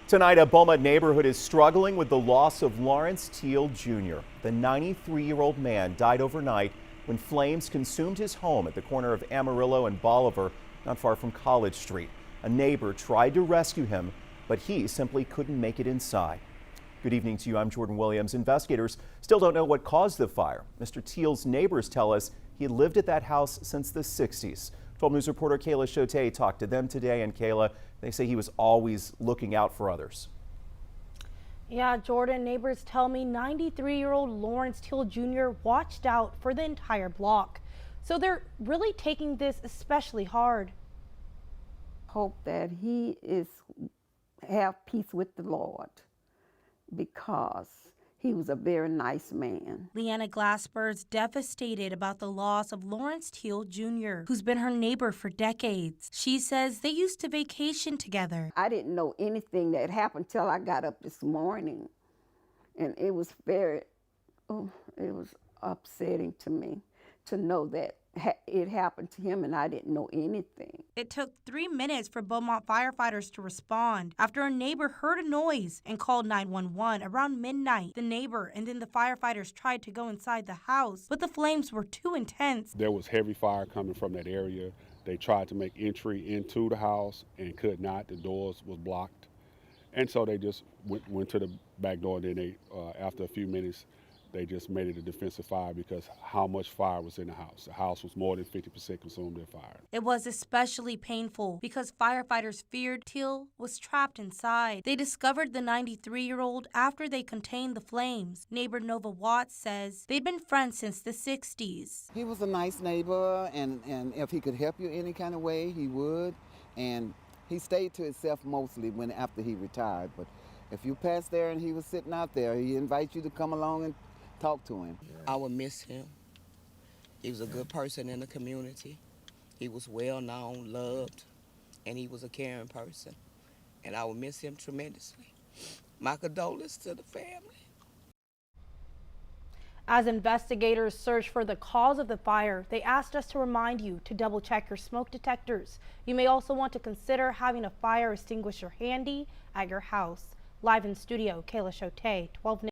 Tonight, a Beaumont neighborhood is struggling with the loss of Lawrence Teal Jr. The 93-year-old man died overnight when flames consumed his home at the corner of Amarillo and Bolivar, not far from College Street. A neighbor tried to rescue him, but he simply couldn't make it inside. Good evening to you. I'm Jordan Williams. Investigators still don't know what caused the fire. Mr. Teal's neighbors tell us he had lived at that house since the 60s. 12 News reporter Kayla Chote talked to them today, and Kayla, they say he was always looking out for others. Yeah, Jordan, neighbors tell me 93-year-old Lawrence Teal Jr. watched out for the entire block. So they're really taking this especially hard. Hope that he have peace with the Lord, because he was a very nice man. Leanna Glassbird's devastated about the loss of Lawrence Teal Jr., who's been her neighbor for decades. She says they used to vacation together. I didn't know anything that happened till I got up this morning. And it was it was upsetting to me to know that it happened to him and I didn't know anything. It took 3 minutes for Beaumont firefighters to respond after a neighbor heard a noise and called 911 around midnight. The neighbor and then the firefighters tried to go inside the house, but the flames were too intense. There was heavy fire coming from that area. They tried to make entry into the house and could not. The doors was blocked. And so they just went to the back door, and then they, after a few minutes, they just made it a defensive fire because how much fire was in the house. The house was more than 50% consumed in fire. It was especially painful because firefighters feared Teal was trapped inside. They discovered the 93-year-old after they contained the flames. Neighbor Nova Watts says they'd been friends since the 60s. He was a nice neighbor, and if he could help you any kind of way, he would. And he stayed to himself mostly after he retired. But if you passed there and he was sitting out there, he invites you to come along and talk to him. I would miss him. He was a good person in the community. He was well known, loved, and he was a caring person. And I would miss him tremendously. My condolences to the family. As investigators search for the cause of the fire, they asked us to remind you to double check your smoke detectors. You may also want to consider having a fire extinguisher handy at your house. Live in studio, Kayla Chote, 12 News.